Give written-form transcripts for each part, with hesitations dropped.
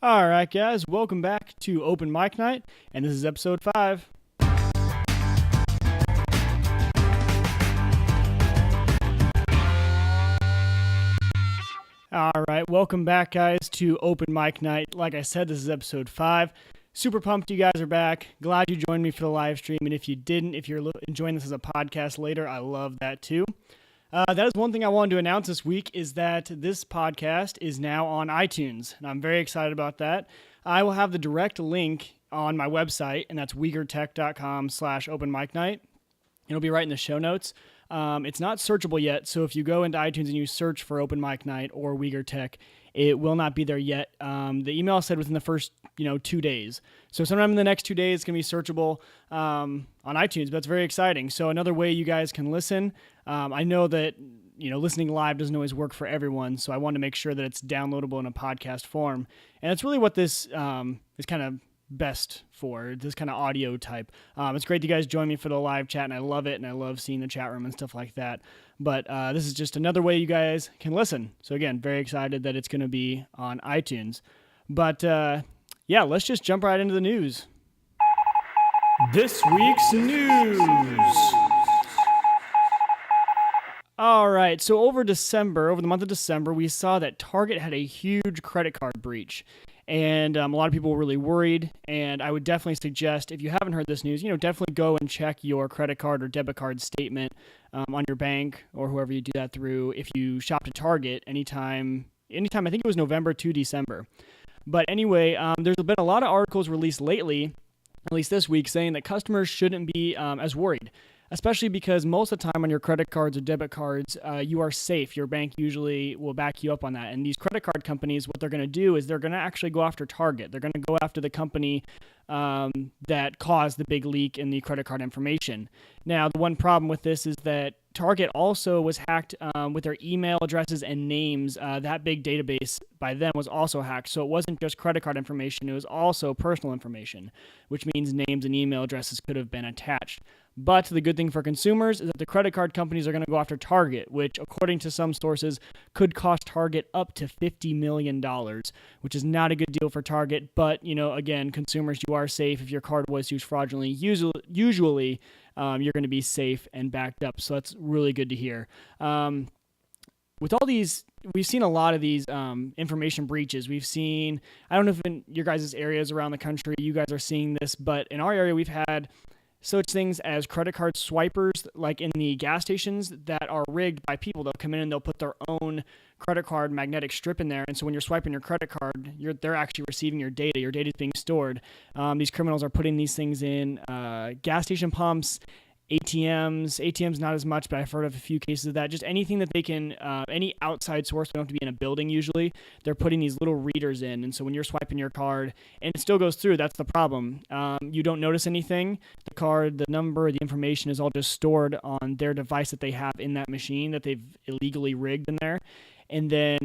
All right, guys, welcome back to Open Mic Night, and this is episode 5. All right, welcome back, guys, to Open Mic Night. Like I said, this is episode 5. Super pumped you guys are back. Glad you joined me for the live stream, and if you didn't, if you're enjoying this as a podcast later, I love that too. That is one thing I wanted to announce this week is that this podcast is now on iTunes, and I'm very excited about that. I will have the direct link on my website, and that's uyghurtech.com/openmicnight. It'll be right in the show notes. It's not searchable yet, so if you go into iTunes and you search for Open Mic Night or Uyghur Tech, it will not be there yet. The email said within the first 2 days. So sometime in the next 2 days, it's going to be searchable on iTunes, but that's very exciting. So another way you guys can listen. I know that listening live doesn't always work for everyone, so I want to make sure that it's downloadable in a podcast form. And that's really what this is kind of best for, this kind of audio type. It's great that you guys join me for the live chat, and I love it, and I love seeing the chat room and stuff like that. But this is just another way you guys can listen. So again, very excited that it's going to be on iTunes. But yeah, let's just jump right into the news. This week's news. All right, so over the month of December, we saw that Target had a huge credit card breach. And a lot of people were really worried, and I would definitely suggest, if you haven't heard this news, definitely go and check your credit card or debit card statement on your bank or whoever you do that through if you shop at Target anytime, I think it was November to December. But anyway, there's been a lot of articles released lately, at least this week, saying that customers shouldn't be as worried, especially because most of the time on your credit cards or debit cards, you are safe. Your bank usually will back you up on that. And these credit card companies, what they're going to do is they're going to actually go after Target. They're going to go after the company that caused the big leak in the credit card information. Now, the one problem with this is that Target also was hacked with their email addresses and names. That big database by them was also hacked. So it wasn't just credit card information. It was also personal information, which means names and email addresses could have been attached. But the good thing for consumers is that the credit card companies are going to go after Target, which, according to some sources, could cost Target up to $50 million, which is not a good deal for Target. But, again, consumers, you are safe. If your card was used fraudulently, usually you're going to be safe and backed up. So that's really good to hear. With all these, we've seen a lot of these information breaches. We've seen, I don't know if in your guys' areas around the country you guys are seeing this, but in our area we've had such things as credit card swipers, like in the gas stations, that are rigged by people. They'll come in and they'll put their own credit card magnetic strip in there. And so when you're swiping your credit card, they're actually receiving your data. Your data is being stored. These criminals are putting these things in gas station pumps, ATMs not as much, but I've heard of a few cases of that. Just anything that they can, any outside source, they don't have to be in a building usually, they're putting these little readers in. And so when you're swiping your card and it still goes through, that's the problem. You don't notice anything. The card, the number, the information is all just stored on their device that they have in that machine that they've illegally rigged in there. And then,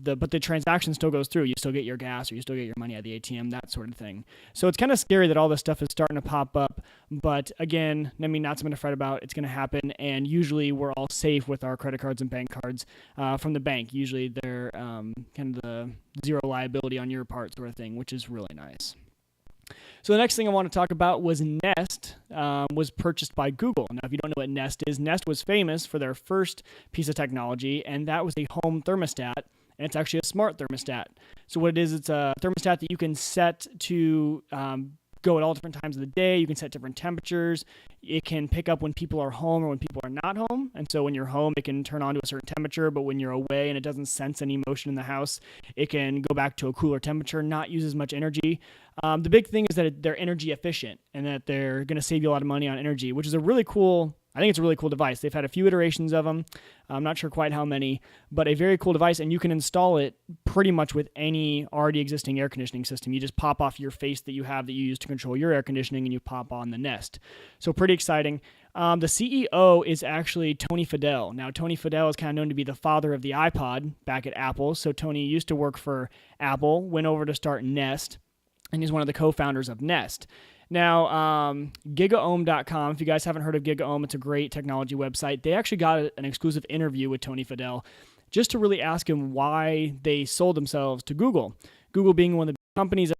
but the transaction still goes through. You still get your gas or you still get your money at the ATM, that sort of thing. So it's kind of scary that all this stuff is starting to pop up. But again, not something to fret about. It's going to happen. And usually we're all safe with our credit cards and bank cards from the bank. Usually they're kind of the zero liability on your part sort of thing, which is really nice. So the next thing I want to talk about was Nest was purchased by Google. Now, if you don't know what Nest is, Nest was famous for their first piece of technology, and that was a home thermostat, and it's actually a smart thermostat. So what it is, it's a thermostat that you can set to go at all different times of the day. You can set different temperatures. It can pick up when people are home or when people are not home. And so when you're home, it can turn on to a certain temperature, but when you're away and it doesn't sense any motion in the house, it can go back to a cooler temperature, not use as much energy. The big thing is that they're energy efficient and that they're going to save you a lot of money on energy, which is I think it's a really cool device. They've had a few iterations of them. I'm not sure quite how many, but a very cool device, and you can install it pretty much with any already existing air conditioning system. You just pop off your face that you have that you use to control your air conditioning, and you pop on the Nest. So pretty exciting. The CEO is actually Tony Fadell. Now, Tony Fadell is kind of known to be the father of the iPod back at Apple. So Tony used to work for Apple, went over to start Nest, and he's one of the co-founders of Nest. Now, gigaohm.com, if you guys haven't heard of GigaOhm, it's a great technology website. They actually got an exclusive interview with Tony Fadell just to really ask him why they sold themselves to Google. Google being one of the companies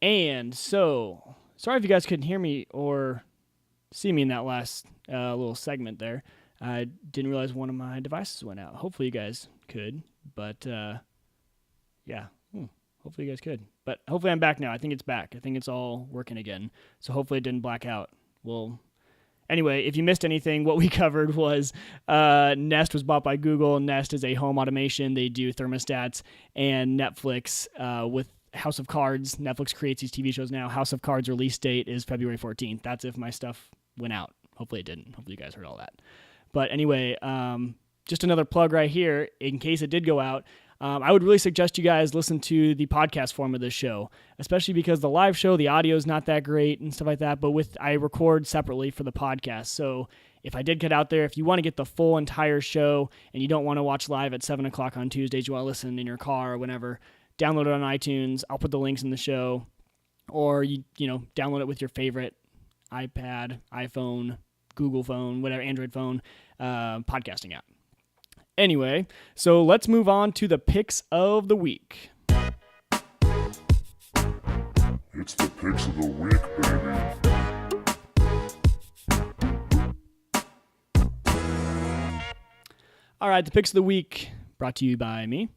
And so, sorry if you guys couldn't hear me or see me in that last little segment there. I didn't realize one of my devices went out. Hopefully you guys could, but yeah, hopefully you guys could. But hopefully I'm back now. I think it's back. I think it's all working again. So hopefully it didn't black out. Well, anyway, if you missed anything, what we covered was Nest was bought by Google. Nest is a home automation. They do thermostats, and Netflix with House of Cards. Netflix creates these TV shows now. House of Cards release date is February 14th. That's if my stuff went out. Hopefully it didn't. Hopefully you guys heard all that. But anyway, just another plug right here in case it did go out. I would really suggest you guys listen to the podcast form of this show, especially because the live show, the audio is not that great and stuff like that, but I record separately for the podcast. So if I did get out there, if you want to get the full entire show and you don't want to watch live at 7 o'clock on Tuesdays, you want to listen in your car or whenever, download it on iTunes. I'll put the links in the show, or you download it with your favorite iPad, iPhone, Google phone, whatever, Android phone, podcasting app. Anyway, so let's move on to the Pics of the Week. It's the Pics of the Week, baby. All right, the Pics of the Week brought to you by me.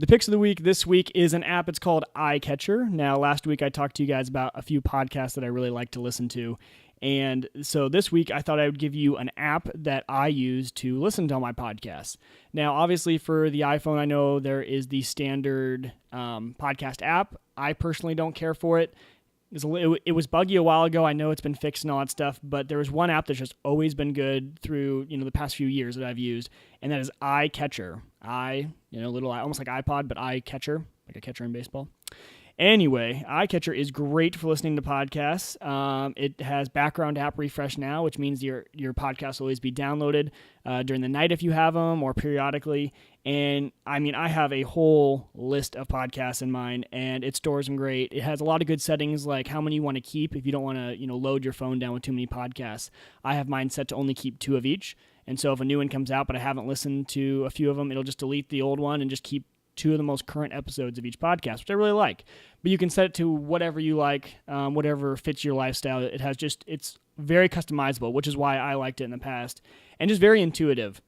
The Pics of the Week this week is an app. It's called iCatcher. Now, last week I talked to you guys about a few podcasts that I really like to listen to. And so this week I thought I would give you an app that I use to listen to all my podcasts. Now, obviously for the iPhone, I know there is the standard podcast app. I personally don't care for it. it was buggy a while ago. I know it's been fixed and all that stuff, but there was one app that's just always been good through, the past few years that I've used, and that is iCatcher. Little almost like iPod, but iCatcher, like a catcher in baseball. Anyway, iCatcher is great for listening to podcasts. It has background app refresh now, which means your podcasts will always be downloaded during the night if you have them, or periodically. And I have a whole list of podcasts in mine, and it stores them great. It has a lot of good settings, like how many you want to keep if you don't want to load your phone down with too many podcasts. I have mine set to only keep 2 of each, and so if a new one comes out but I haven't listened to a few of them, it'll just delete the old one and just keep 2 of the most current episodes of each podcast, which I really like. But you can set it to whatever you like, whatever fits your lifestyle. It's very customizable, which is why I liked it in the past, and just very intuitive.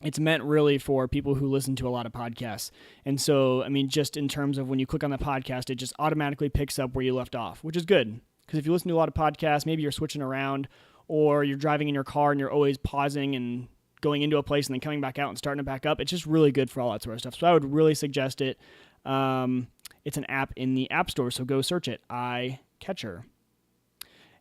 It's meant really for people who listen to a lot of podcasts. And so, just in terms of when you click on the podcast, it just automatically picks up where you left off, which is good. Because if you listen to a lot of podcasts, maybe you're switching around, or you're driving in your car and you're always pausing and going into a place and then coming back out and starting it back up. It's just really good for all that sort of stuff. So I would really suggest it. It's an app in the App Store, so go search it, iCatcher.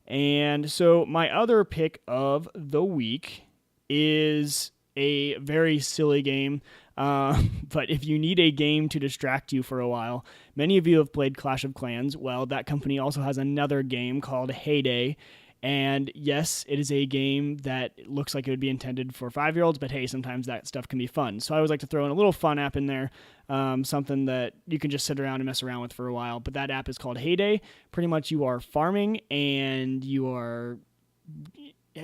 And so my other pick of the week is a very silly game, but if you need a game to distract you for a while, many of you have played Clash of Clans. Well, that company also has another game called Heyday. And yes, it is a game that looks like it would be intended for 5-year-olds, but hey, sometimes that stuff can be fun. So I always like to throw in a little fun app in there, something that you can just sit around and mess around with for a while. But that app is called Heyday. Pretty much you are farming and you are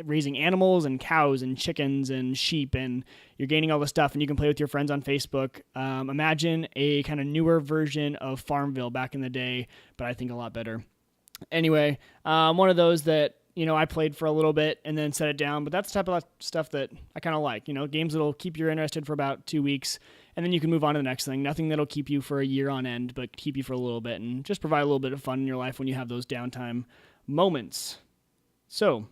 raising animals and cows and chickens and sheep, and you're gaining all this stuff, and you can play with your friends on Facebook. Imagine a kind of newer version of Farmville back in the day, but I think a lot better. Anyway, one of those that I played for a little bit and then set it down, but that's the type of stuff that I kind of like. Games that'll keep you interested for about 2 weeks, and then you can move on to the next thing. Nothing that'll keep you for a year on end, but keep you for a little bit and just provide a little bit of fun in your life when you have those downtime moments. So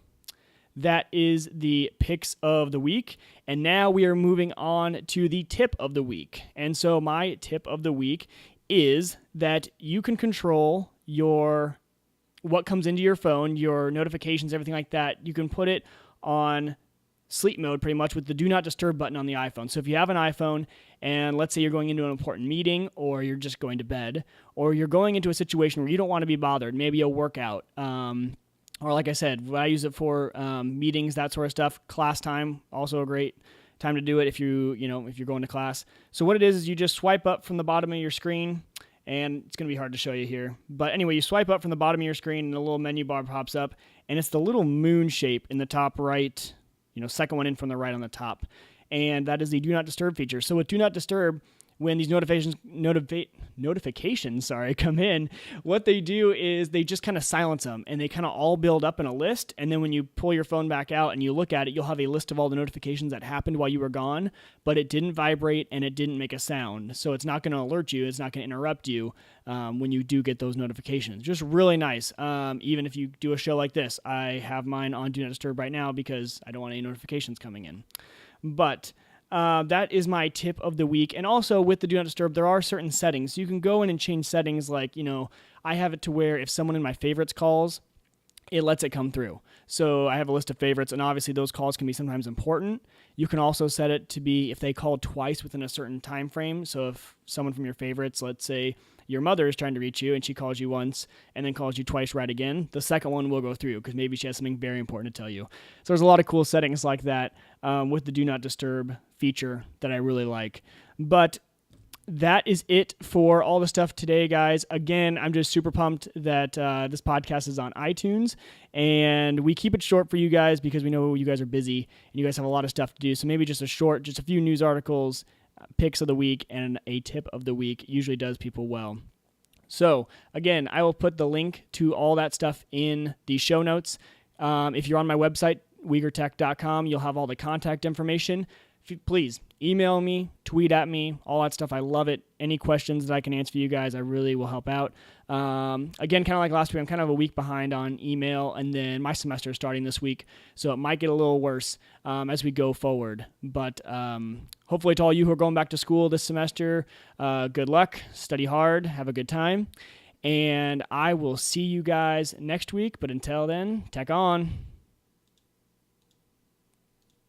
that is the picks of the week, and now we are moving on to the tip of the week. And so my tip of the week is that you can control what comes into your phone, your notifications, everything like that. You can put it on sleep mode pretty much with the do not disturb button on the iPhone. So if you have an iPhone and let's say you're going into an important meeting, or you're just going to bed, or you're going into a situation where you don't want to be bothered, maybe a workout, or like I said, I use it for meetings, that sort of stuff. Class time, also a great time to do it if you're going to class. So what it is you just swipe up from the bottom of your screen, and it's going to be hard to show you here. But anyway, you swipe up from the bottom of your screen and a little menu bar pops up, and it's the little moon shape in the top right, second one in from the right on the top. And that is the Do Not Disturb feature. So with Do Not Disturb, when these notifications come in, what they do is they just kind of silence them, and they kind of all build up in a list. And then when you pull your phone back out and you look at it, you'll have a list of all the notifications that happened while you were gone, but it didn't vibrate and it didn't make a sound. So it's not going to alert you. It's not going to interrupt you when you do get those notifications. Just really nice. Even if you do a show like this, I have mine on Do Not Disturb right now because I don't want any notifications coming in. But that is my tip of the week. And also with the Do Not Disturb, there are certain settings. You can go in and change settings like, I have it to where if someone in my favorites calls, it lets it come through. So I have a list of favorites, and obviously those calls can be sometimes important. You can also set it to be if they call twice within a certain time frame. So if someone from your favorites, let's say your mother is trying to reach you and she calls you once and then calls you twice right again, the second one will go through because maybe she has something very important to tell you. So there's a lot of cool settings like that with the Do Not Disturb feature that I really like. But that is it for all the stuff today, guys. Again, I'm just super pumped that this podcast is on iTunes, and we keep it short for you guys because we know you guys are busy and you guys have a lot of stuff to do. So maybe just a few news articles, picks of the week, and a tip of the week usually does people well. So again, I will put the link to all that stuff in the show notes. If you're on my website, WeagerTech.com, you'll have all the contact information. Please email me, tweet at me, all that stuff. I love it. Any questions that I can answer for you guys, I really will help out. Again, kind of like last week, I'm kind of a week behind on email, and then my semester is starting this week, so it might get a little worse as we go forward. But hopefully to all you who are going back to school this semester, good luck, study hard, have a good time. And I will see you guys next week. But until then, tech on.